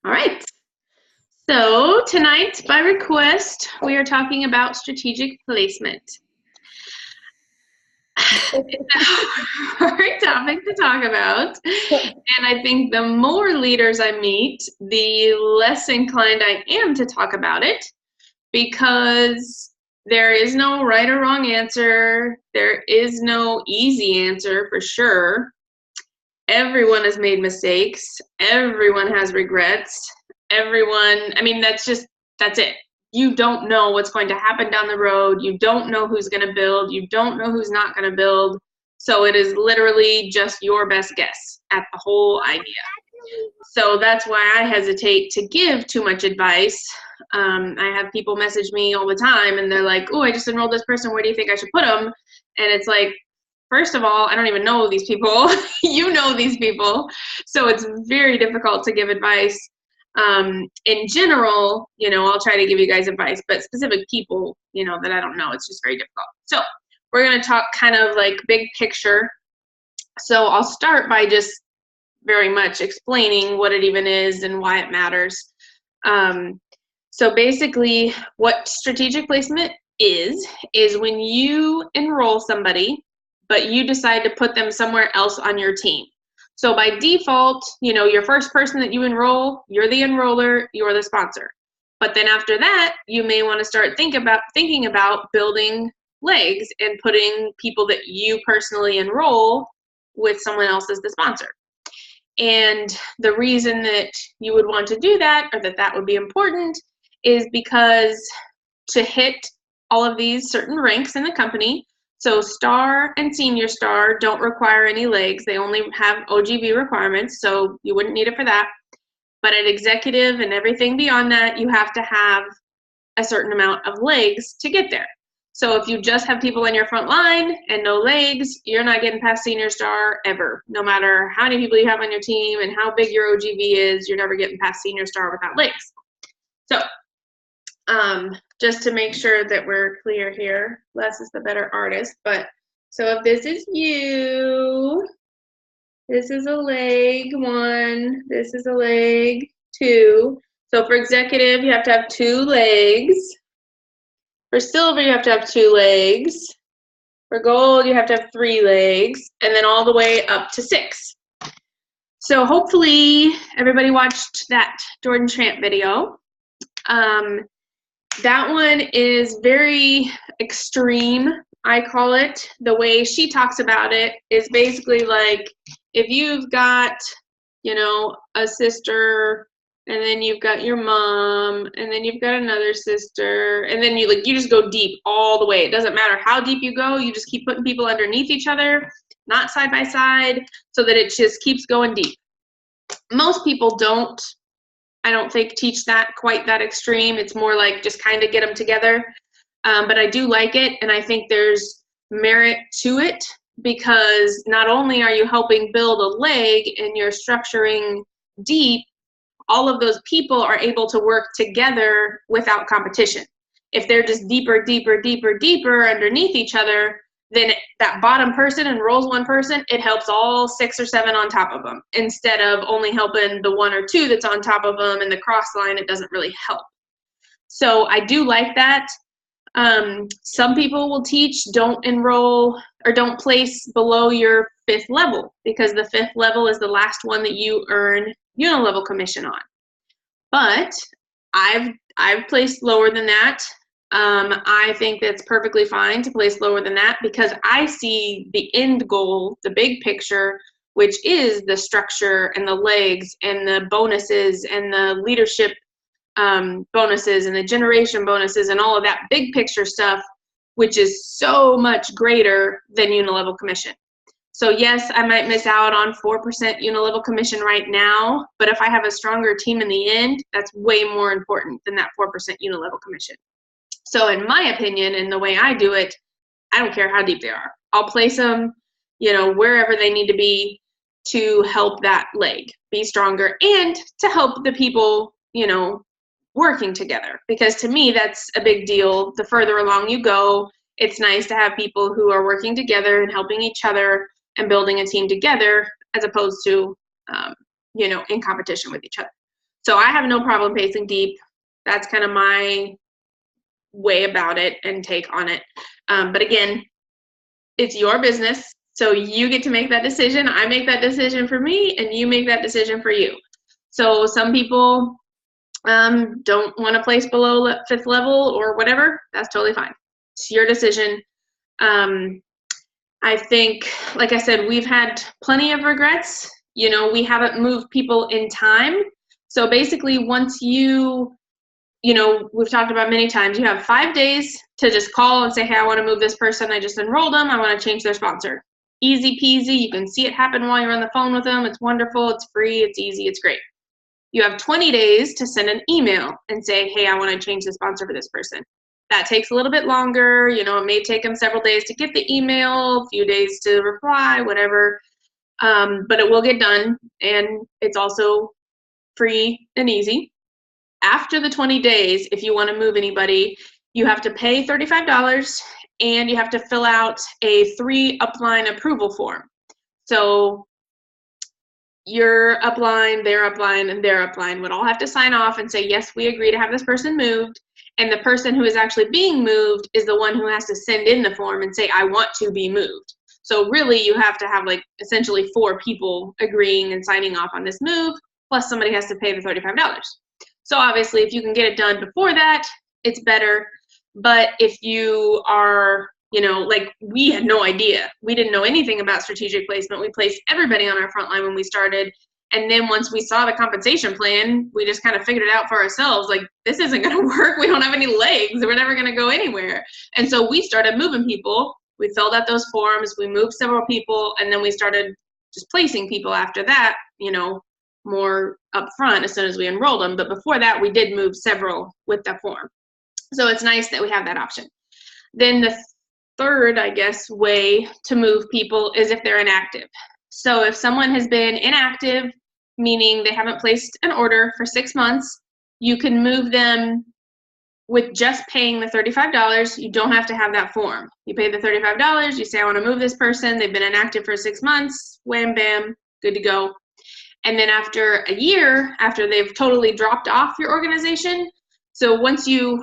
All right. So tonight, by request, we are talking about strategic placement. It's a hard topic to talk about. And I think the more leaders I meet, the less inclined I am to talk about it because there is no right or wrong answer. There is no easy answer for sure. Everyone has made mistakes. Everyone has regrets. That's it. You don't know what's going to happen down the road. You don't know who's going to build. You don't know who's not going to build. So it is literally just your best guess at the whole idea. So that's why I hesitate to give too much advice. I have people message me all the time and they're like, oh, I just enrolled this person. Where do you think I should put them? And it's like, first of all, I don't even know these people. You know these people. So it's very difficult to give advice. In general, I'll try to give you guys advice, but specific people, that I don't know, it's just very difficult. So we're going to talk kind of like big picture. So I'll start by just very much explaining what it even is and why it matters. So basically, what strategic placement is when you enroll somebody, but you decide to put them somewhere else on your team. So by default, your first person that you enroll, you're the enroller, you're the sponsor. But then after that, you may want to start thinking about building legs and putting people that you personally enroll with someone else as the sponsor. And the reason that you would want to do that, or that would be important, is because to hit all of these certain ranks in the company, so star and senior star don't require any legs. They only have OGV requirements, so you wouldn't need it for that. But at executive and everything beyond that, you have to have a certain amount of legs to get there. So if you just have people in your front line and no legs, you're not getting past senior star ever. No matter how many people you have on your team and how big your OGV is, you're never getting past senior star without legs. So just to make sure that we're clear here, Les is the better artist, but so if this is you, this is a leg 1, this is a leg 2. So for executive, you have to have 2 legs. For silver, you have to have 2 legs. For gold, you have to have 3 legs, and then all the way up to 6. So hopefully everybody watched that Jordan Tramp video. That one is very extreme, I call it. The way she talks about it is basically like if you've got, a sister, and then you've got your mom, and then you've got another sister, and then you just go deep all the way. It doesn't matter how deep you go, you just keep putting people underneath each other, not side by side, so that it just keeps going deep. Most people don't, I don't think, teach that quite that extreme. It's more like just kind of get them together. But I do like it, and I think there's merit to it because not only are you helping build a leg and you're structuring deep, all of those people are able to work together without competition. If they're just deeper, deeper, deeper, deeper underneath each other, then that bottom person enrolls one person, it helps all 6 or 7 on top of them. Instead of only helping the 1 or 2 that's on top of them and the cross line, it doesn't really help. So I do like that. Some people will teach don't enroll or don't place below your 5th level because the 5th level is the last one that you earn unilevel commission on. But I've placed lower than that. I think that's perfectly fine to place lower than that because I see the end goal, the big picture, which is the structure and the legs and the bonuses and the leadership bonuses and the generation bonuses and all of that big picture stuff, which is so much greater than unilevel commission. So yes, I might miss out on 4% unilevel commission right now, but if I have a stronger team in the end, that's way more important than that 4% unilevel commission. So in my opinion, and the way I do it, I don't care how deep they are. I'll place them, wherever they need to be to help that leg be stronger and to help the people, working together. Because to me, that's a big deal. The further along you go, it's nice to have people who are working together and helping each other and building a team together as opposed to, in competition with each other. So I have no problem pacing deep. That's kind of my way about it and take on it. But again, it's your business. So you get to make that decision. I make that decision for me, and you make that decision for you. So some people don't want to place below 5th level or whatever. That's totally fine. It's your decision. I think, like I said, we've had plenty of regrets. You know, we haven't moved people in time. So basically, once you know, we've talked about many times, you have 5 days to just call and say, hey, I want to move this person. I just enrolled them. I want to change their sponsor. Easy peasy. You can see it happen while you're on the phone with them. It's wonderful. It's free. It's easy. It's great. You have 20 days to send an email and say, hey, I want to change the sponsor for this person. That takes a little bit longer. You know, it may take them several days to get the email, a few days to reply, whatever. But it will get done, and it's also free and easy. After the 20 days, if you want to move anybody, you have to pay $35, and you have to fill out a 3 upline approval form. So your upline, their upline, and their upline would all have to sign off and say, yes, we agree to have this person moved. And the person who is actually being moved is the one who has to send in the form and say, I want to be moved. So really, you have to have like essentially 4 people agreeing and signing off on this move, plus somebody has to pay the $35. So obviously, if you can get it done before that, it's better. But if you are, you know, like we had no idea. We didn't know anything about strategic placement. We placed everybody on our front line when we started. And then once we saw the compensation plan, we just kind of figured it out for ourselves. Like, this isn't going to work. We don't have any legs. We're never going to go anywhere. And so we started moving people. We filled out those forms. We moved several people. And then we started just placing people after that, you know, more upfront as soon as we enrolled them. But before that, we did move several with the form. So it's nice that we have that option. Then the third, I guess, way to move people is if they're inactive. So if someone has been inactive, meaning they haven't placed an order for 6 months, you can move them with just paying the $35. You don't have to have that form. You pay the $35, you say, I want to move this person. They've been inactive for 6 months, wham, bam, good to go. And then after a year, after they've totally dropped off your organization, so once you,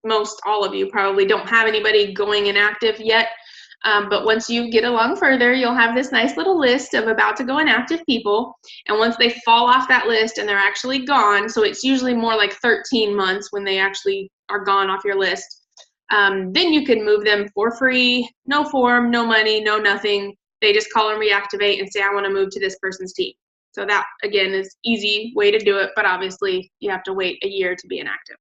most all of you probably don't have anybody going inactive yet, but once you get along further, you'll have this nice little list of about to go inactive people. And once they fall off that list and they're actually gone, so it's usually more like 13 months when they actually are gone off your list, then you can move them for free, no form, no money, no nothing. They just call and reactivate and say, I want to move to this person's team. So that, again, is easy way to do it, but obviously you have to wait a year to be inactive.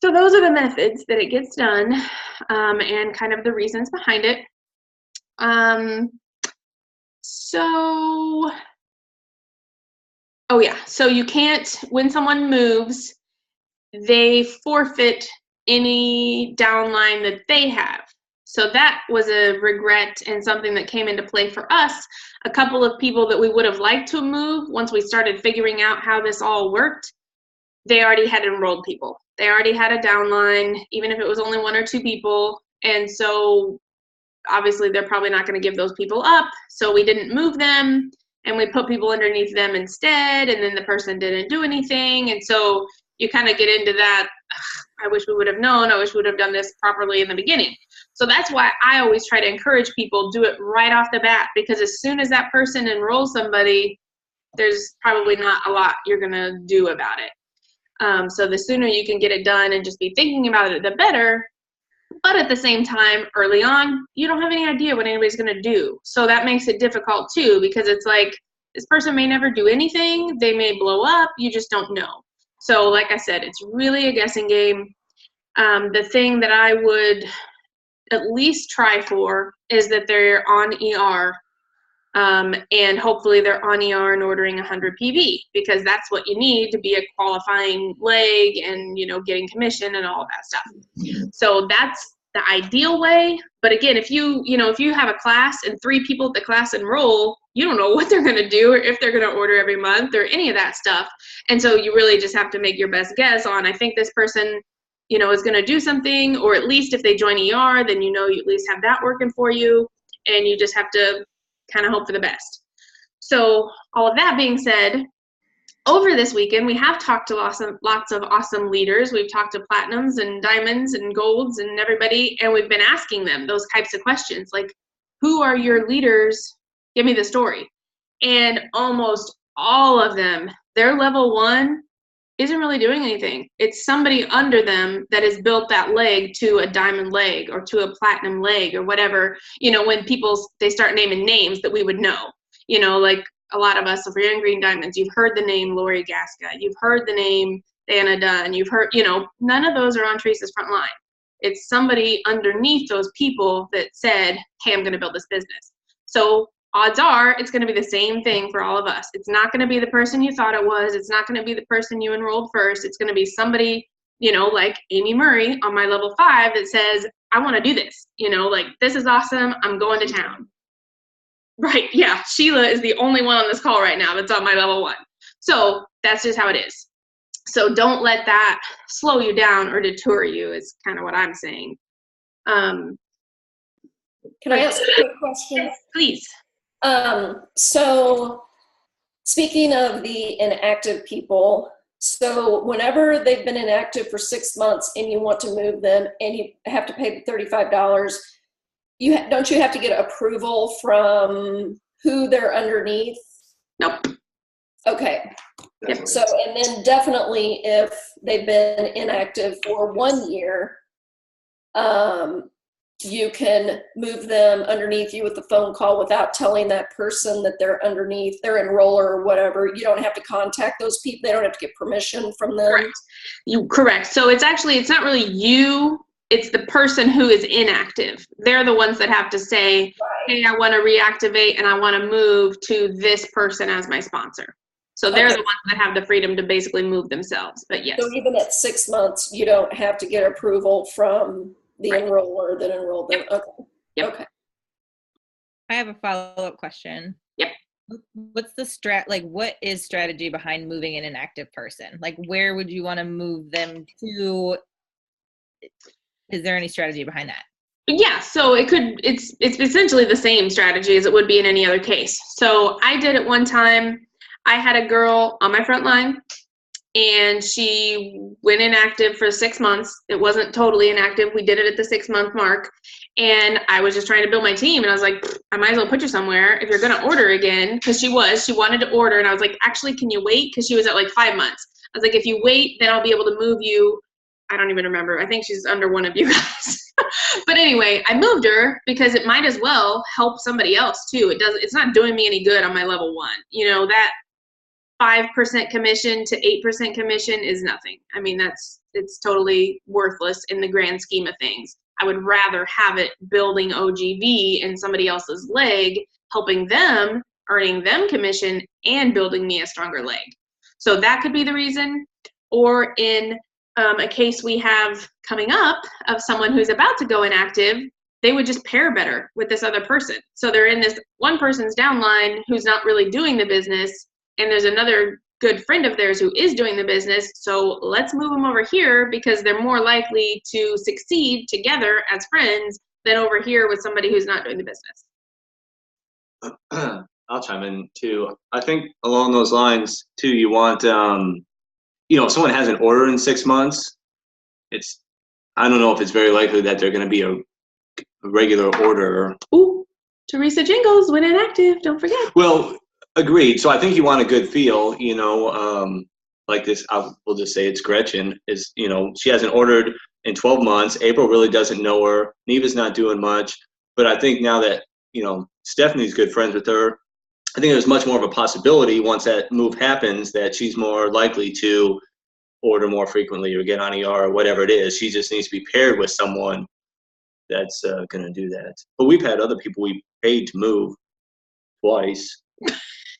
So those are the methods that it gets done, and kind of the reasons behind it. So you can't, when someone moves, they forfeit any downline that they have. So that was a regret and something that came into play for us. A couple of people that we would have liked to move, once we started figuring out how this all worked, they already had enrolled people. They already had a downline, even if it was only 1 or 2 people. And so obviously they're probably not going to give those people up. So we didn't move them, and we put people underneath them instead. And then the person didn't do anything. And so you kind of get into that, I wish we would have known. I wish we would have done this properly in the beginning. So that's why I always try to encourage people, do it right off the bat, because as soon as that person enrolls somebody, there's probably not a lot you're going to do about it. So the sooner you can get it done and just be thinking about it, the better. But at the same time, early on, you don't have any idea what anybody's going to do. So that makes it difficult too, because it's like, this person may never do anything. They may blow up. You just don't know. So like I said, it's really a guessing game. The thing that I would at least try for is that they're on ER. And hopefully they're on ER and ordering 100 PV, because that's what you need to be a qualifying leg and, you know, getting commission and all that stuff. So that's the ideal way. But again, if you have a class and 3 people at the class enroll, you don't know what they're going to do or if they're going to order every month or any of that stuff. And so you really just have to make your best guess on, I think this person, you know, is going to do something, or at least if they join ER, then you know you at least have that working for you, and you just have to kind of hope for the best. So all of that being said, over this weekend, we have talked to lots of awesome leaders. We've talked to platinums and diamonds and golds and everybody, and we've been asking them those types of questions, like, who are your leaders? Give me the story. And almost all of them, their level 1 isn't really doing anything. It's somebody under them that has built that leg to a diamond leg or to a platinum leg or whatever. When they start naming names that we would know, like a lot of us, if we're in Green Diamonds, you've heard the name Lori Gasca, you've heard the name Dana Dunn, you've heard, none of those are on Teresa's front line. It's somebody underneath those people that said, hey, I'm going to build this business. So odds are it's going to be the same thing for all of us. It's not going to be the person you thought it was. It's not going to be the person you enrolled first. It's going to be somebody, like Amy Murray on my level 5 that says, I want to do this, like, this is awesome. I'm going to town. Right. Yeah. Sheila is the only one on this call right now that's on my level 1. So that's just how it is. So don't let that slow you down or deter you is kind of what I'm saying. Can I ask a quick question? Yes, please. So speaking of the inactive people, so whenever they've been inactive for 6 months and you want to move them and you have to pay the $35, don't you have to get approval from who they're underneath? Nope. Okay. Yep. So, and then definitely if they've been inactive for 1 year, you can move them underneath you with a phone call without telling that person that they're underneath their enroller or whatever. You don't have to contact those people. They don't have to get permission from them. Correct. So it's not really you. It's the person who is inactive. They're the ones that have to say, right, hey, I want to reactivate and I want to move to this person as my sponsor. So they're the ones that have the freedom to basically move themselves. But yes. So even at 6 months, you don't have to get approval from the enroller that enrolled them. Yep. Okay. Yep. Okay. I have a follow-up question. Yep. What's the what is strategy behind moving an inactive person? Like, where would you want to move them to? Is there any strategy behind that? Yeah, so it's essentially the same strategy as it would be in any other case. So I did it one time. I had a girl on my front line and she went inactive for 6 months. It wasn't totally inactive. We did it at the 6-month mark. And I was just trying to build my team. And I was like, I might as well put you somewhere if you're going to order again. Because she wanted to order. And I was like, actually, can you wait? Because she was at like 5 months. I was like, if you wait, then I'll be able to move you. I don't even remember. I think she's under one of you guys. But anyway, I moved her because it might as well help somebody else too. It's not doing me any good on my level 1. That 5% commission to 8% commission is nothing. I mean, it's totally worthless in the grand scheme of things. I would rather have it building OGV in somebody else's leg, helping them, earning them commission, and building me a stronger leg. So that could be the reason. Or in a case we have coming up of someone who's about to go inactive, they would just pair better with this other person. So they're in this one person's downline who's not really doing the business, and there's another good friend of theirs who is doing the business. So let's move them over here because they're more likely to succeed together as friends than over here with somebody who's not doing the business. I'll chime in too. I think along those lines too, you want, if someone has an order in 6 months, I don't know if it's very likely that they're going to be a regular order. Ooh, Teresa Jingles went inactive. Don't forget. Well, agreed. So I think you want a good feel, like this, we'll just say it's Gretchen, she hasn't ordered in 12 months. April really doesn't know her. Neva's not doing much. But I think now that, Stephanie's good friends with her, I think there's much more of a possibility once that move happens that she's more likely to order more frequently or get on ER or whatever it is. She just needs to be paired with someone that's going to do that. But we've had other people we paid to move twice,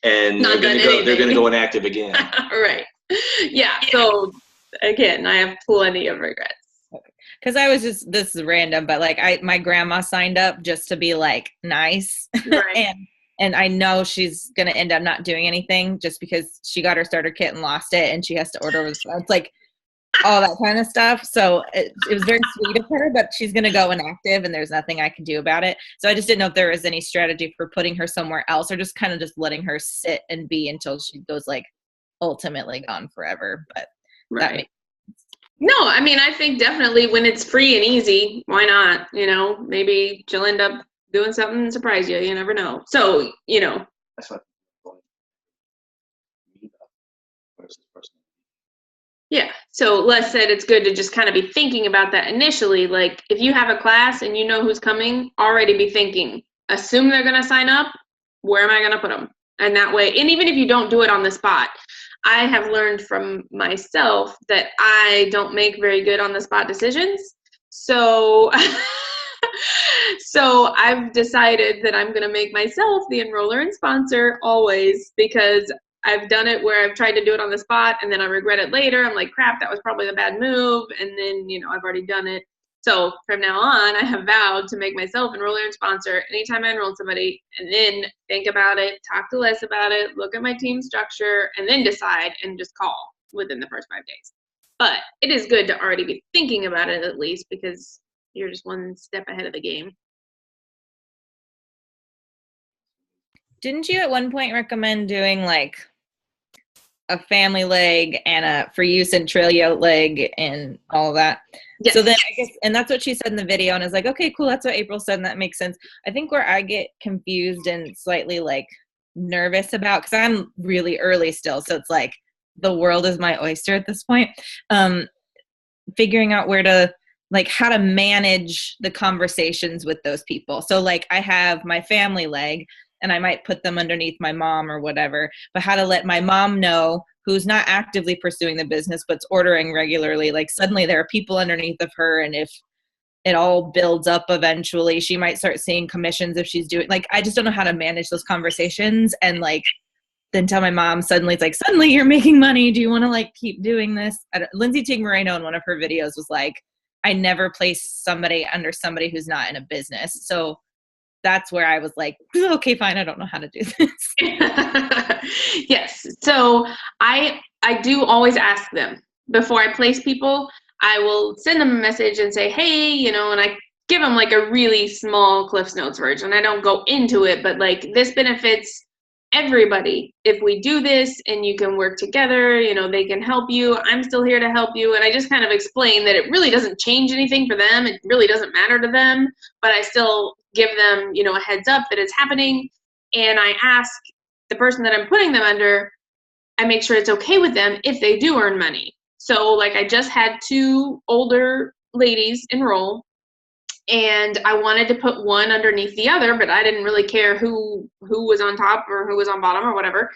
and they're going to go inactive again. Right. Yeah. So again, I have plenty of regrets. Because this is random, but my grandma signed up just to be nice. Right. and I know she's going to end up not doing anything just because she got her starter kit and lost it and she has to order. It's all that kind of stuff. So it was very sweet of her, but she's going to go inactive and there's nothing I can do about it. So I just didn't know if there was any strategy for putting her somewhere else or just kind of just letting her sit and be until she goes like ultimately gone forever. But that Right. No, I mean, I think definitely when it's free and easy, why not? You know, maybe she'll end up doing something and surprise you. You never know. So, you know, That's what versus personal. yeah. So Les said it's good to just kind of be thinking about that initially. Like if you have a class and you know who's coming, already be thinking, assume they're going to sign up. Where am I going to put them? And that way, and even if you don't do it on the spot, I have learned from myself that I don't make very good on the spot decisions. So, so I've decided that I'm going to make myself the enroller and sponsor always, because I've done it where I've tried to do it on the spot and then I regret it later. I'm like, crap, that was probably a bad move. And then, you know, I've already done it. So from now on, I have vowed to make myself enroller and sponsor anytime I enroll somebody, and then think about it, talk to Les about it, look at my team structure, and then decide and just call within the first 5 days. But it is good to already be thinking about it at least, because you're just one step ahead of the game. Didn't you at one point recommend doing like a family leg and a for you Centralia leg and all of that? Yes. So then I guess, and that's what she said in the video, and I was like, okay, cool, that's what April said, and that makes sense. I think where I get confused and slightly like nervous about, because I'm really early still, so it's like the world is my oyster at this point, figuring out where to, like how to manage the conversations with those people. So like I have my family leg and I might put them underneath my mom or whatever, but how to let my mom know, who's not actively pursuing the business but's ordering regularly, like suddenly there are people underneath of her, and if it all builds up eventually, she might start seeing commissions if she's doing, like I just don't know how to manage those conversations, and like then tell my mom suddenly, it's like suddenly you're making money, do you want to like keep doing this? Lindsay Teague Moreno in one of her videos was like, I never place somebody under somebody who's not in a business. So that's where I was like, okay, fine, I don't know how to do this. Yes. So I do always ask them before I place people. I will send them a message and say, hey, you know, and I give them like a really small Cliff's Notes version. I don't go into it, but like this benefits everybody if we do this, and you can work together, you know, they can help you, I'm still here to help you. And I just kind of explain that it really doesn't change anything for them, it really doesn't matter to them, but I still give them, you know, a heads up that it's happening. And I ask the person that I'm putting them under, I make sure it's okay with them if they do earn money. So like I just had 2 older ladies enroll, and I wanted to put one underneath the other, but I didn't really care who was on top or who was on bottom or whatever.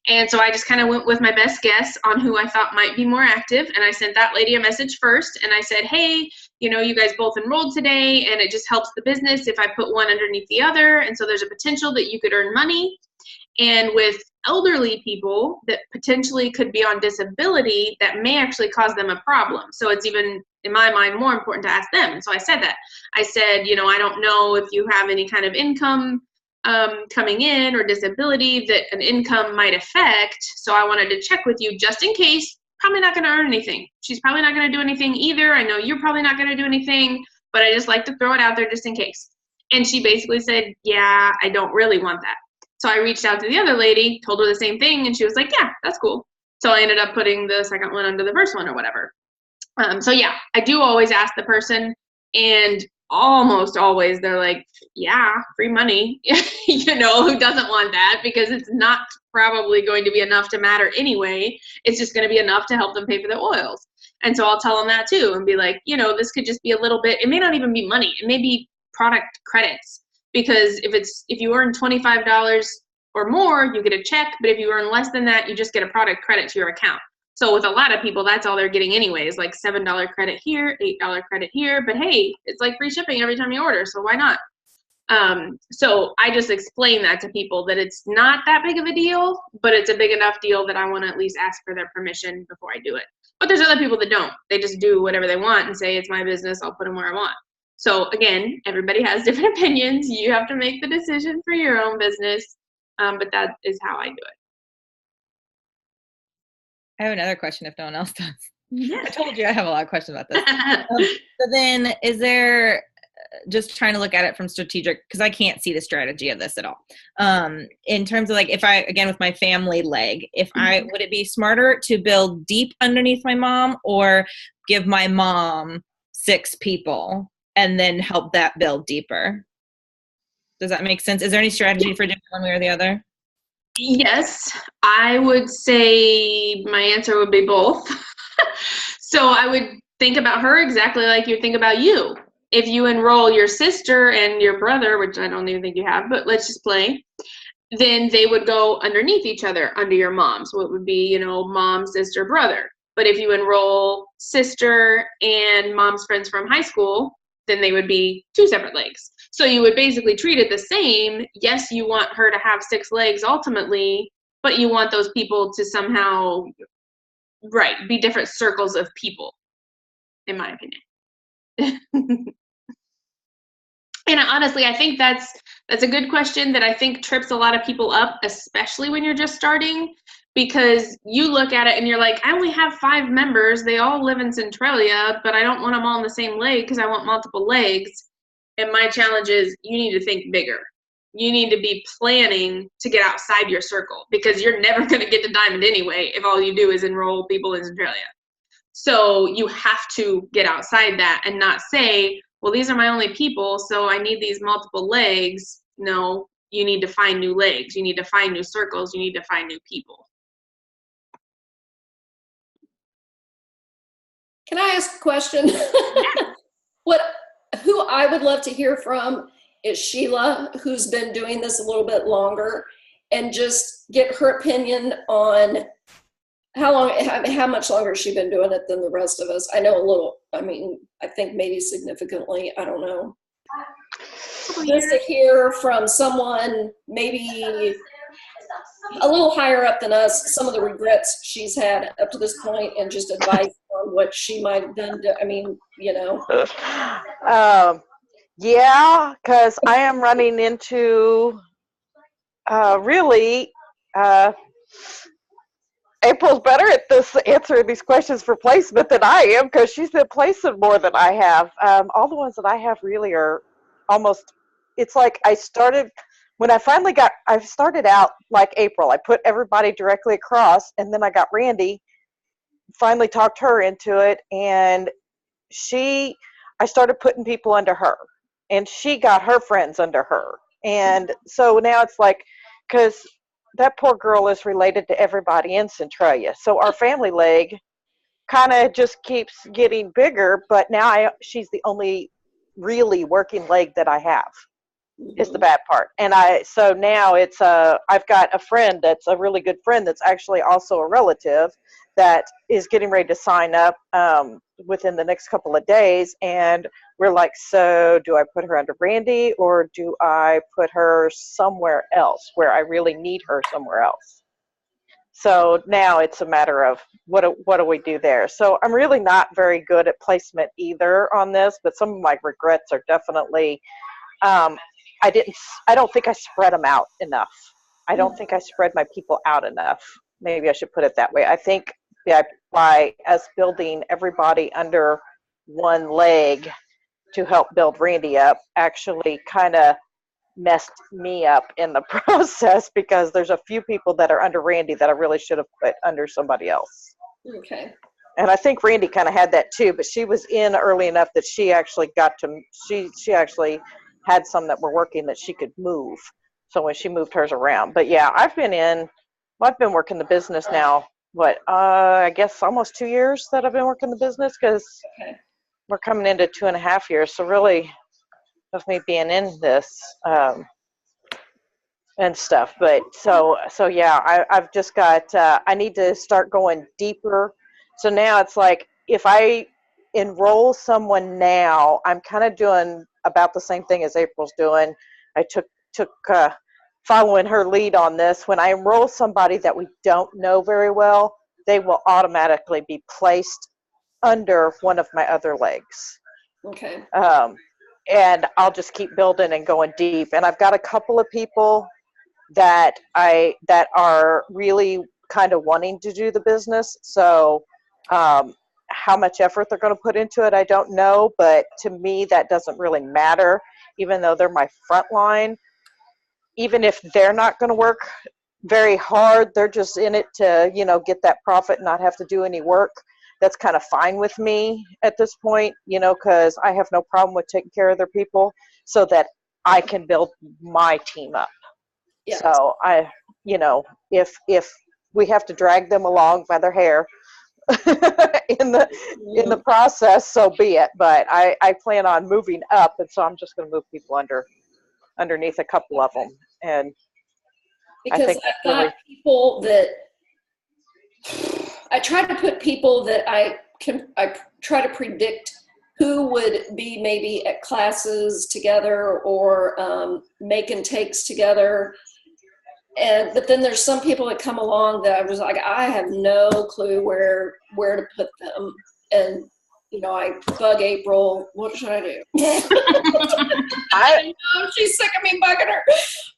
And so I just kind of went with my best guess on who I thought might be more active. And I sent that lady a message first, and I said, hey, you know, you guys both enrolled today, and it just helps the business if I put one underneath the other. And so there's a potential that you could earn money. And with elderly people that potentially could be on disability, that may actually cause them a problem. So it's even, in my mind, more important to ask them. And so I said that. I said, you know, I don't know if you have any kind of income coming in or disability that an income might affect. So I wanted to check with you just in case. Probably not going to earn anything. She's probably not going to do anything either. I know you're probably not going to do anything, but I just like to throw it out there just in case. And she basically said, yeah, I don't really want that. So I reached out to the other lady, told her the same thing, and she was like, yeah, that's cool. So I ended up putting the second one under the first one or whatever. So yeah, I do always ask the person, and almost always they're like, yeah, free money. You know, who doesn't want that? Because it's not probably going to be enough to matter anyway. It's just going to be enough to help them pay for their oils. And so I'll tell them that too, and be like, you know, this could just be a little bit, it may not even be money. It may be product credits. Because if you earn $25 or more, you get a check. But if you earn less than that, you just get a product credit to your account. So with a lot of people, that's all they're getting anyways, like $7 credit here, $8 credit here. But hey, it's like free shipping every time you order, so why not? So I just explain that to people, that it's not that big of a deal, but it's a big enough deal that I want to at least ask for their permission before I do it. But there's other people that don't. They just do whatever they want and say, it's my business, I'll put them where I want. So again, everybody has different opinions. You have to make the decision for your own business, but that is how I do it. I have another question if no one else does. I told you I have a lot of questions about this. So then is there, just trying to look at it from strategic, because I can't see the strategy of this at all. In terms of like, if I, again, with my family leg, would it be smarter to build deep underneath my mom or give my mom 6 people and then help that build deeper? Does that make sense? Is there any strategy for doing one way or the other? Yes, I would say my answer would be both. So I would think about her exactly like you think about you. If you enroll your sister and your brother, which I don't even think you have, but let's just play, then they would go underneath each other under your mom. So it would be, mom, sister, brother. But if you enroll sister and mom's friends from high school, then they would be 2 separate legs. So you would basically treat it the same. Yes, you want her to have 6 legs ultimately, but you want those people to somehow, be different circles of people, in my opinion. And honestly, I think that's a good question that I think trips a lot of people up, especially when you're just starting, because you look at it and you're like, I only have 5 members. They all live in Centralia, but I don't want them all in the same leg because I want multiple legs. And my challenge is you need to think bigger. You need to be planning to get outside your circle because you're never going to get to Diamond anyway if all you do is enroll people in Centralia. So you have to get outside that and not say, well, these are my only people, so I need these multiple legs. No, you need to find new legs. You need to find new circles. You need to find new people. Can I ask a question? Who I would love to hear from is Sheila, who's been doing this a little bit longer, and just get her opinion on how much longer has she been doing it than the rest of us. I know a little, I think maybe significantly, I don't know. Just to hear from someone maybe a little higher up than us, some of the regrets she's had up to this point, and just advice on what she might have done. Yeah, because I am running into really. April's better at this answering these questions for placement than I am because she's been placing more than I have. All the ones that I have really are almost. It's like I started when I started out like April. I put everybody directly across, and then I got Randy. Finally talked her into it, and I started putting people under her, and she got her friends under her, and so now it's like because. That poor girl is related to everybody in Centralia. So our family leg kind of just keeps getting bigger, but now she's the only really working leg that I have is the bad part. And so now it's I've got a friend that's a really good friend that's actually also a relative that is getting ready to sign up within the next couple of days. And we're like, so do I put her under Randy or do I put her somewhere else where I really need her somewhere else? So now it's a matter of what do we do there? So I'm really not very good at placement either on this, but some of my regrets are definitely, I don't think I spread them out enough. I don't think I spread my people out enough. Maybe I should put it that way. I think by us building everybody under one leg to help build Randy up actually kind of messed me up in the process because there's a few people that are under Randy that I really should have put under somebody else. Okay. And I think Randy kind of had that too, but she was in early enough that she actually she actually had some that were working that she could move. So when she moved hers around. But yeah, I've been working the business now, I guess almost 2 years that I've been working the business because we're coming into 2.5 years. So really of me being in this and stuff. But so yeah, I've just got, I need to start going deeper. So now it's like, if I enroll someone now, I'm kind of doing about the same thing as April's doing. I took following her lead on this. When I enroll somebody that we don't know very well, they will automatically be placed under one of my other legs. Okay. And I'll just keep building and going deep. And I've got a couple of people that are really kind of wanting to do the business. So how much effort they're going to put into it, I don't know. But to me, that doesn't really matter, even though they're my front line. Even if they're not going to work very hard, they're just in it to, get that profit and not have to do any work. That's kind of fine with me at this point, because I have no problem with taking care of their people so that I can build my team up. Yeah. So if we have to drag them along by their hair in the process, so be it. But I plan on moving up, and so I'm just going to move people underneath a couple of them. And because I think I've got people that I try to put people that I try to predict who would be maybe at classes together or making takes together. But then there's some people that come along that I was like, I have no clue where to put them. And, I bug April. What should I do? I know she's sick of me bugging her.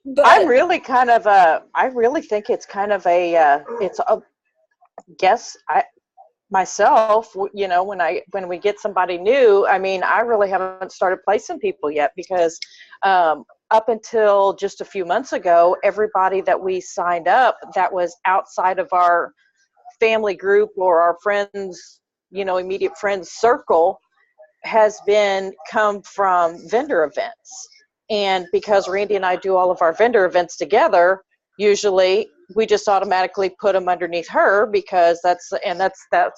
But I'm really kind of I really think it's kind of it's a guess. Myself, when we get somebody new, I mean, I really haven't started placing people yet because up until just a few months ago, everybody that we signed up that was outside of our family group or our friends, immediate friends circle has come from vendor events. And because Randy and I do all of our vendor events together, usually we just automatically put them underneath her because that's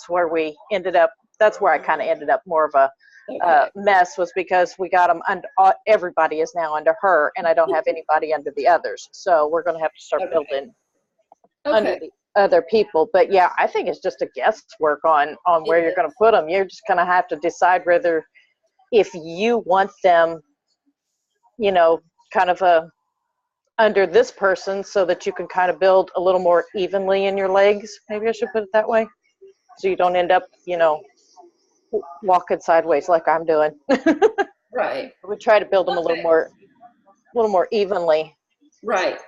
where we ended up. That's where I kind of ended up more of a mess, was because we got them under, everybody is now under her, and I don't have anybody under the others. So we're going to have to start building under the other people. But yeah, I think it's just a guesswork on where you're going to put them. You're just going to have to decide whether, if you want them, kind of under this person, so that you can kind of build a little more evenly in your legs. Maybe I should put it that way, so you don't end up, walking sideways like I'm doing. right. We try to build them a little more evenly. Right.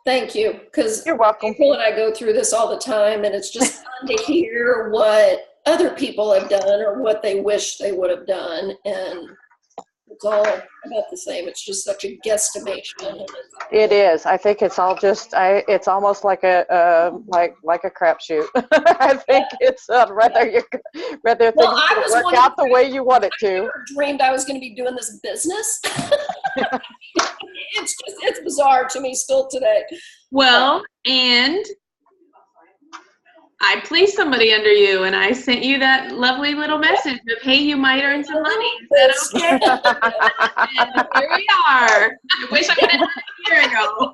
Thank you, because You're welcome. April and I go through this all the time, and it's just fun to hear what other people have done or what they wish they would have done, and it's all about the same. It's just such a guesstimation. It is. I think it's all just. It's almost like a crapshoot. I think it's whether things work out the way you want it to. I never dreamed I was going to be doing this business. It's bizarre to me still today. Well, and I placed somebody under you, and I sent you that lovely little message of, hey, you might earn some money. Is that okay? And here we are. I wish I could have done it a year ago.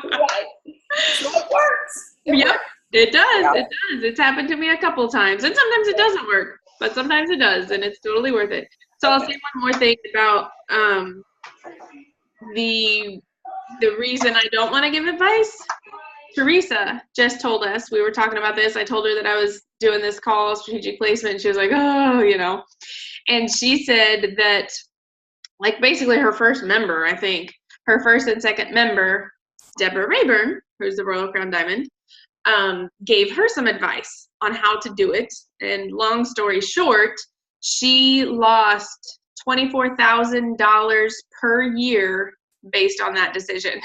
Right. So it works. Yep, it does. Yeah. It does. It's happened to me a couple times. And sometimes it doesn't work, but sometimes it does, and it's totally worth it. So I'll say one more thing about the reason I don't want to give advice. Teresa just told us, we were talking about this. I told her that I was doing this call, strategic placement, and she was like, oh, and she said that, like, basically her first member, I think, her first and second member, Deborah Rayburn, who's the Royal Crown Diamond, gave her some advice on how to do it. And long story short, she lost $24,000 per year based on that decision.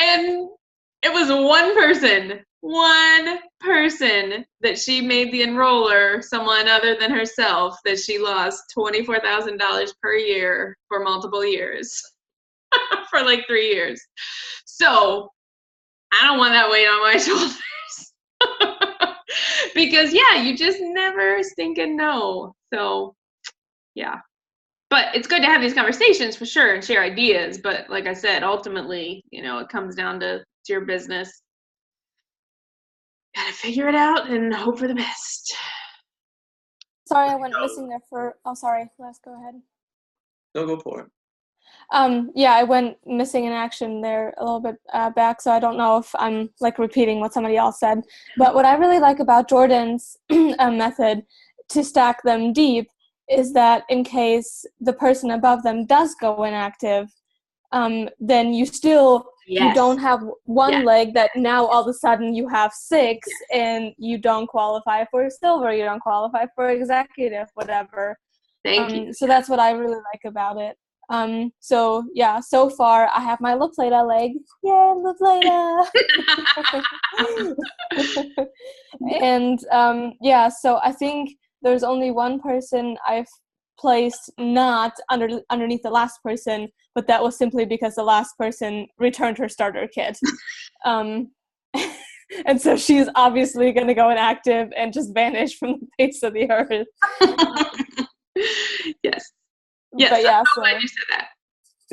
And it was one person that she made the enroller, someone other than herself, that she lost $24,000 per year for multiple years, for like 3 years. So I don't want that weight on my shoulders. Because, yeah, you just never stinking know. So, yeah. But it's good to have these conversations for sure and share ideas. But like I said, ultimately, it comes down to your business. Gotta figure it out and hope for the best. Sorry, I went missing there for. Oh, sorry. Les, go ahead. No, go for it. Yeah, I went missing in action there a little bit back, so I don't know if I'm like repeating what somebody else said. But what I really like about Jordan's method to stack them deep is that in case the person above them does go inactive, then you still you Yes. don't have one Yes. leg that now all of a sudden you have six and you don't qualify for silver, you don't qualify for executive, whatever. Thank you. So that's what I really like about it. So yeah, so far I have my LaPlata leg. Yay, LaPlata! And yeah, so I think there's only one person I've placed not underneath the last person, but that was simply because the last person returned her starter kit. And so she's obviously going to go inactive and just vanish from the face of the earth. Yes. Yes, But yeah, I'm so glad you said that.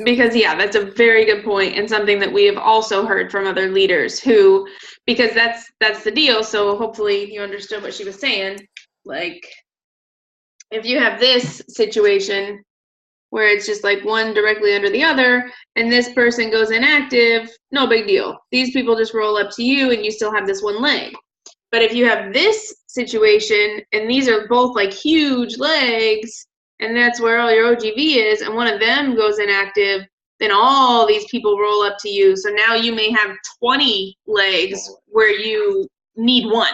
Because, yeah, that's a very good point, and something that we have also heard from other leaders who, because that's the deal, so hopefully you understood what she was saying. Like, if you have this situation where it's just like one directly under the other, and this person goes inactive, no big deal. These people just roll up to you, and you still have this one leg. But if you have this situation, and these are both like huge legs, and that's where all your OGV is, and one of them goes inactive, then all these people roll up to you. So now you may have 20 legs where you need one.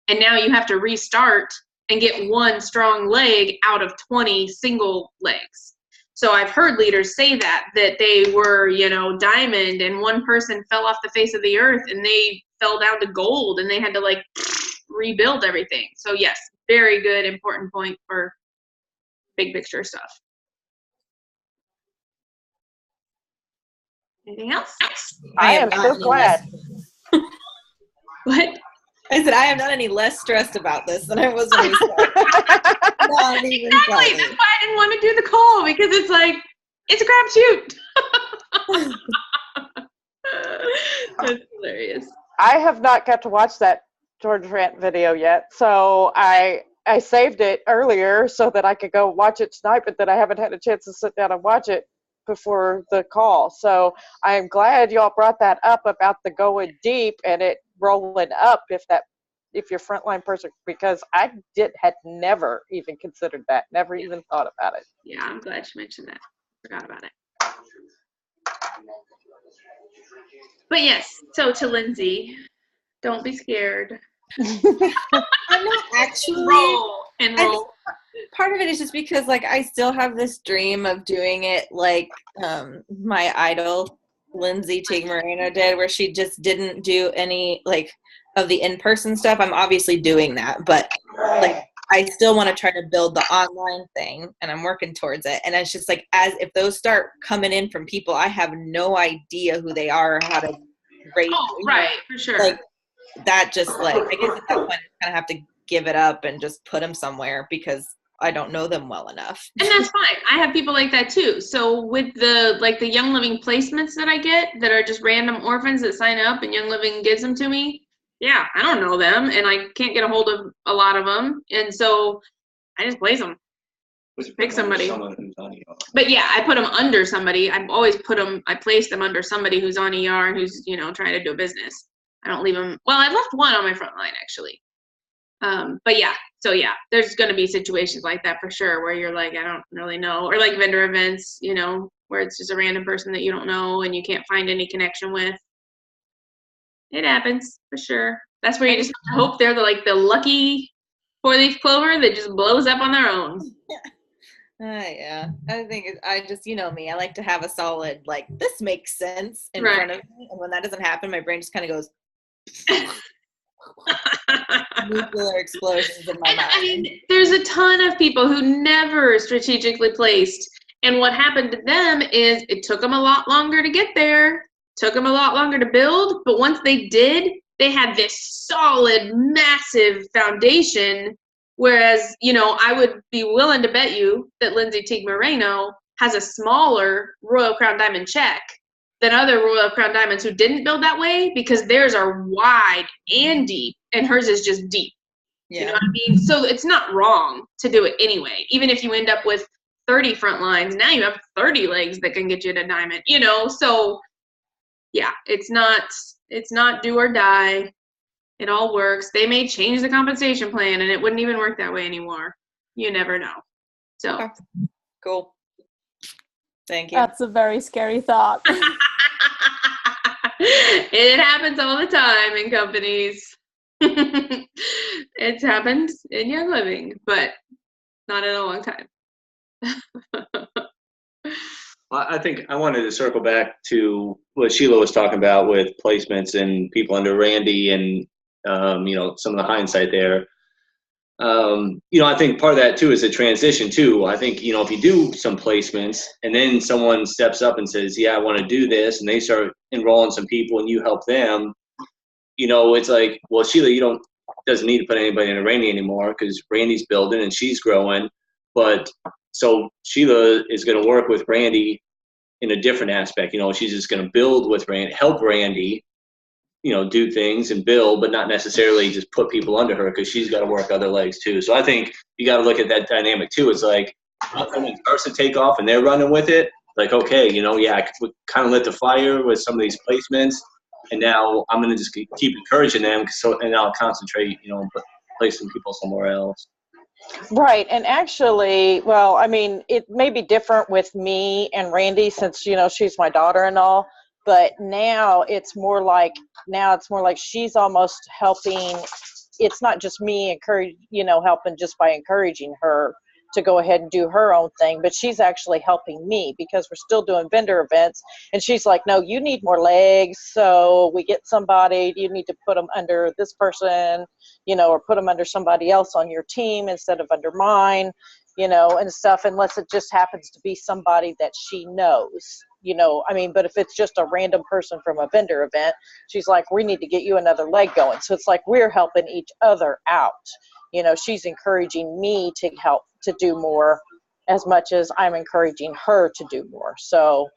And now you have to restart and get one strong leg out of 20 single legs. So I've heard leaders say that they were, diamond, and one person fell off the face of the earth and they fell down to gold and they had to like rebuild everything. So yes, very good, important point for big picture stuff. Anything else? I am so glad. What? I said I am not any less stressed about this than I was when we started. Not even Exactly. slightly. That's why I didn't want to do the call, because it's like, it's a crapshoot. That's hilarious. I have not got to watch that George Rant video yet, so I saved it earlier so that I could go watch it tonight, but then I haven't had a chance to sit down and watch it before the call. So I'm glad y'all brought that up about the going deep and it rolling up if you're frontline person, because I had never even considered that, never even thought about it. Yeah, I'm glad you mentioned that. Forgot about it. But yes, so to Lindsay, don't be scared. I'm not actually. Roll and roll. Part of it is just because like I still have this dream of doing it like my idol Lindsay Teague Moreno did, where she just didn't do any like of the in-person stuff. I'm obviously doing that, but like I still want to try to build the online thing, and I'm working towards it. And it's just like, as if those start coming in from people I have no idea who they are or how to rate. Oh, right, for sure. Like that just like, I guess at that point I kind of have to give it up and just put them somewhere because I don't know them well enough. And that's fine. I have people like that too. So with the Young Living placements that I get that are just random orphans that sign up and Young Living gives them to me, yeah, I don't know them and I can't get a hold of a lot of them. And so I just place them. Pick somebody. But yeah, I put them under somebody. I've always I place them under somebody who's on ER and who's, trying to do a business. I don't leave them. Well, I left one on my front line actually. But yeah, so yeah, there's going to be situations like that for sure where you're like, I don't really know, or like vendor events, where it's just a random person that you don't know and you can't find any connection with. It happens for sure. That's where you just hope they're the lucky 4-leaf clover that just blows up on their own. Yeah, I think I just, me, I like to have a solid, like, this makes sense in Right. front of me. And when that doesn't happen, my brain just kind of goes, nuclear explosions in my mind. I mean, there's a ton of people who never strategically placed. And what happened to them is it took them a lot longer to get there, took them a lot longer to build. But once they did, they had this solid, massive foundation. Whereas, I would be willing to bet you that Lindsay Teague Moreno has a smaller Royal Crown Diamond check than other Royal Crown Diamonds who didn't build that way, because theirs are wide and deep and hers is just deep. Yeah. You know what I mean? So it's not wrong to do it anyway. Even if you end up with 30 front lines, now you have 30 legs that can get you to diamond, So yeah, it's not do or die. It all works. They may change the compensation plan and it wouldn't even work that way anymore. You never know. So Okay. Cool. Thank you. That's a very scary thought. It happens all the time in companies. It's happened in Young Living, but not in a long time. Well, I think I wanted to circle back to what Sheila was talking about with placements and people under Randy and, some of the hindsight there. I think part of that too is a transition too. I think, if you do some placements and then someone steps up and says, yeah, I want to do this, and they start enrolling some people and you help them, it's like, well, Sheila, doesn't need to put anybody into Randy anymore because Randy's building and she's growing. But so Sheila is going to work with Randy in a different aspect. She's just going to build with Randy, help Randy, do things and build, but not necessarily just put people under her because she's got to work other legs too. So I think you got to look at that dynamic too. It's like when someone starts to take off and they're running with it, like, okay, I could kind of lit the fire with some of these placements, and now I'm going to just keep encouraging them. And I'll concentrate, placing people somewhere else. Right. And actually, well, I mean, it may be different with me and Randy since, she's my daughter and all, but now it's more like she's almost helping. It's not just me helping just by encouraging her to go ahead and do her own thing, but she's actually helping me because we're still doing vendor events. And she's like, no, you need more legs. So we get somebody, you need to put them under this person, or put them under somebody else on your team instead of under mine, and stuff, unless it just happens to be somebody that she knows, but if it's just a random person from a vendor event, she's like, we need to get you another leg going. So it's like, we're helping each other out. She's encouraging me to help to do more as much as I'm encouraging her to do more. So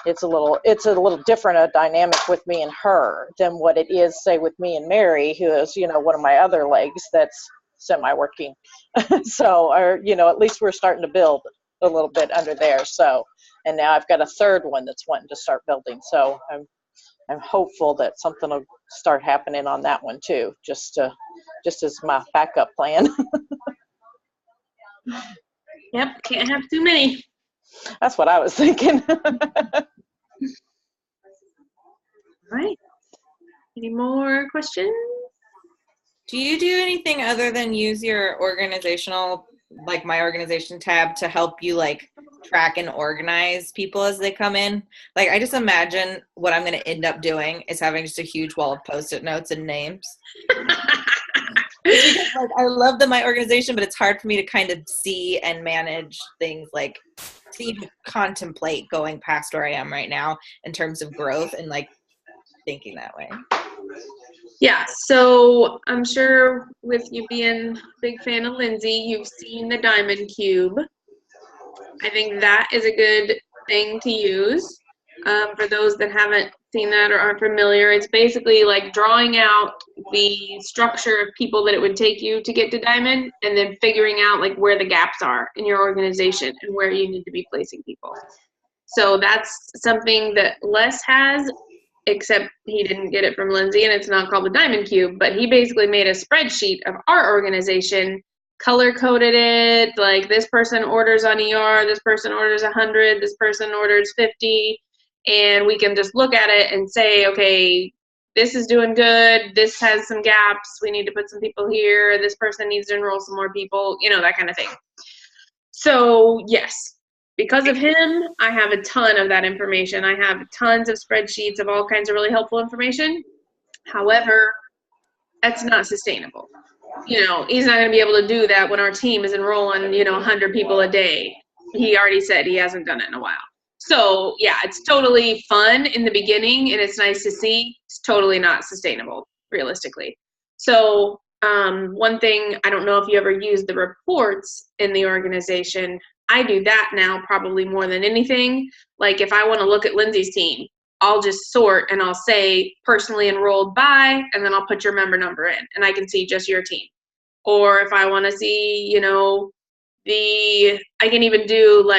it's a little different a dynamic with me and her than what it is, say, with me and Mary, who is, one of my other legs that's semi-working. So, at least we're starting to build a little bit under there. So, and now I've got a third one that's wanting to start building. So I'm hopeful that something will start happening on that one too, just as my backup plan. Yep, can't have too many. That's what I was thinking. All right. Any more questions? Do you do anything other than use your organizational, like My Organization tab, to help you track and organize people as they come in? I just imagine what I'm going to end up doing is having just a huge wall of Post-it notes and names. Because, I love the My Organization, but it's hard for me to kind of see and manage things, to even contemplate going past where I am right now in terms of growth and thinking that way. Yeah, so I'm sure with you being a big fan of Lindsay, you've seen the Diamond Cube. I think that is a good thing to use. For those that haven't seen that or aren't familiar, it's basically drawing out the structure of people that it would take you to get to Diamond, and then figuring out where the gaps are in your organization and where you need to be placing people. So that's something that Les has, except he didn't get it from Lindsay, and it's not called the Diamond Cube, but he basically made a spreadsheet of our organization, color-coded it, this person orders on ER, this person orders 100, this person orders 50, and we can just look at it and say, okay, this is doing good, this has some gaps, we need to put some people here, this person needs to enroll some more people, that kind of thing. So, yes. Because of him, I have a ton of that information. I have tons of spreadsheets of all kinds of really helpful information. However, that's not sustainable. He's not going to be able to do that when our team is enrolling, 100 people a day. He already said he hasn't done it in a while. So, yeah, it's totally fun in the beginning, and it's nice to see. It's totally not sustainable, realistically. So, one thing, I don't know if you ever use the reports in the organization. I do that now probably more than anything. If I want to look at Lindsay's team, I'll just sort and I'll say personally enrolled by, and then I'll put your member number in, and I can see just your team. Or if I want to see, I can even do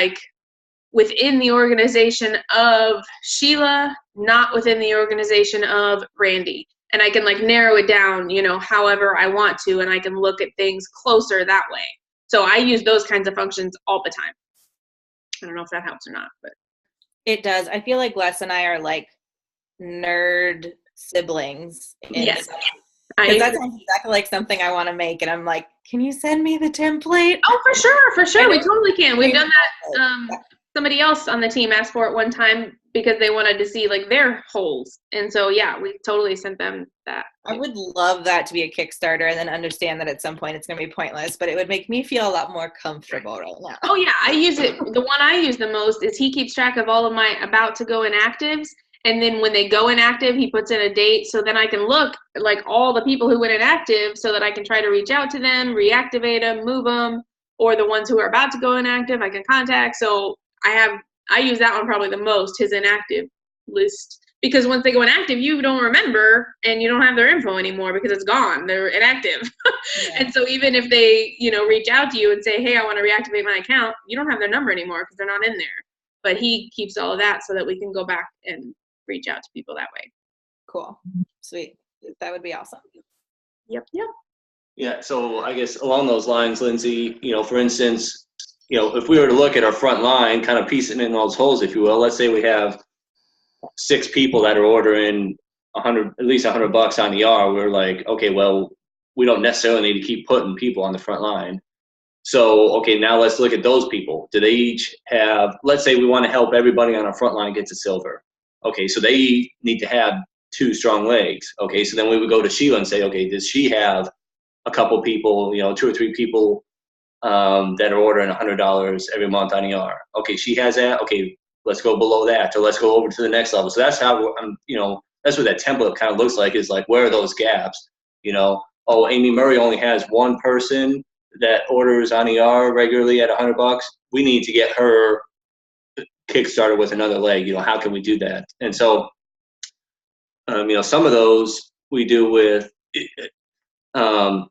within the organization of Sheila, not within the organization of Randy. And I can narrow it down, however I want to, and I can look at things closer that way. So I use those kinds of functions all the time. I don't know if that helps or not, but it does. I feel like Les and I are nerd siblings. Yes. Because that sounds exactly like something I want to make, and I'm like, can you send me the template? Oh, for sure. We totally can. We've done that. Somebody else on the team asked for it one time because they wanted to see like their holes. And so, yeah, we totally sent them that. I would love that to be a Kickstarter and then understand that at some point it's going to be pointless, but it would make me feel a lot more comfortable right now. Oh, yeah. I use it. The one I use the most is he keeps track of all of my about to go inactives. And then when they go inactive, he puts in a date. So then I can look like all the people who went inactive so that I can try to reach out to them, reactivate them, move them, or the ones who are about to go inactive, I can contact. So I use that one probably the most, his inactive list. Because once they go inactive, you don't remember and you don't have their info anymore because it's gone. They're inactive. Yeah. And so even if they, reach out to you and say, hey, I want to reactivate my account, you don't have their number anymore because they're not in there. But he keeps all of that so that we can go back and reach out to people that way. Cool. Sweet. That would be awesome. Yep. Yeah, so I guess along those lines, Lindsay, for instance, if we were to look at our front line, kind of piecing in those holes, if you will, let's say we have 6 people that are ordering at least $100 on ER. We're like, okay, well, we don't necessarily need to keep putting people on the front line. So, okay, now let's look at those people. Do they each have, let's say we want to help everybody on our front line get to silver. Okay, so they need to have 2 strong legs. Okay, so then we would go to Sheila and say, okay, does she have a couple people, 2 or 3 people that are ordering $100 every month on ER? Okay, she has that. Okay, let's go below that, or let's go over to the next level. So that's how that's what that template kind of looks like, is like, where are those gaps? Oh, Amy Murray only has 1 person that orders on ER regularly at $100. We need to get her kickstarted with another leg. How can we do that? And so, some of those we do with, still,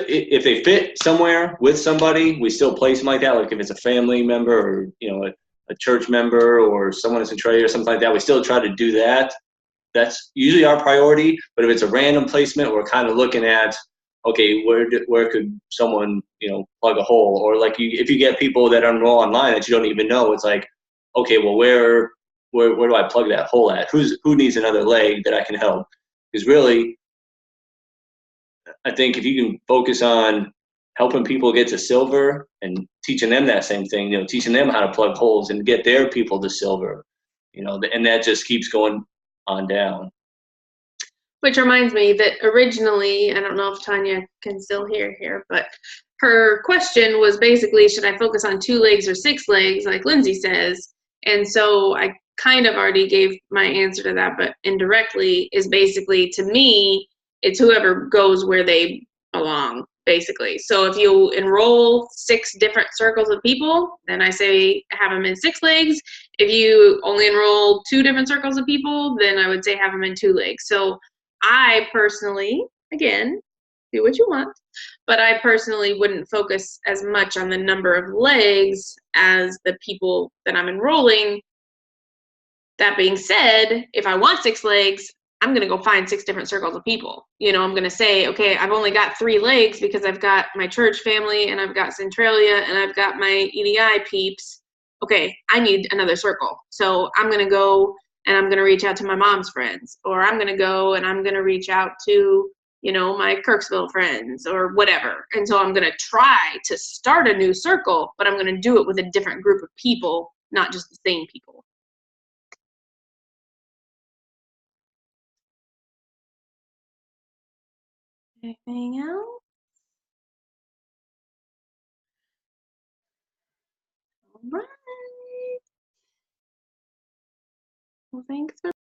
if they fit somewhere with somebody, we still place them like that. Like if it's a family member or, a church member or someone in Centralia or something like that, we still try to do that. That's usually our priority. But if it's a random placement, we're kind of looking at, okay, where could someone, plug a hole? Or like if you get people that enroll online that you don't even know, it's like, okay, well, where do I plug that hole at? Who needs another leg that I can help? Because really, I think if you can focus on helping people get to silver and teaching them that same thing, teaching them how to plug holes and get their people to silver, and that just keeps going on down. Which reminds me that originally, I don't know if Tanya can still hear here, but her question was basically, should I focus on 2 legs or 6 legs, like Lindsay says? And so I kind of already gave my answer to that, but indirectly is basically, to me, it's whoever goes where they belong, basically. So if you enroll 6 different circles of people, then I say have them in 6 legs. If you only enroll 2 different circles of people, then I would say have them in 2 legs. So I personally, again, do what you want, but I personally wouldn't focus as much on the number of legs as the people that I'm enrolling. That being said, if I want 6 legs, I'm going to go find 6 different circles of people. I'm going to say, okay, I've only got 3 legs because I've got my church family and I've got Centralia and I've got my EDI peeps. Okay, I need another circle. So I'm going to go and I'm going to reach out to my mom's friends, or I'm going to go and I'm going to reach out to, my Kirksville friends or whatever. And so I'm going to try to start a new circle, but I'm going to do it with a different group of people, not just the same people. Anything else? All right. Well, thanks for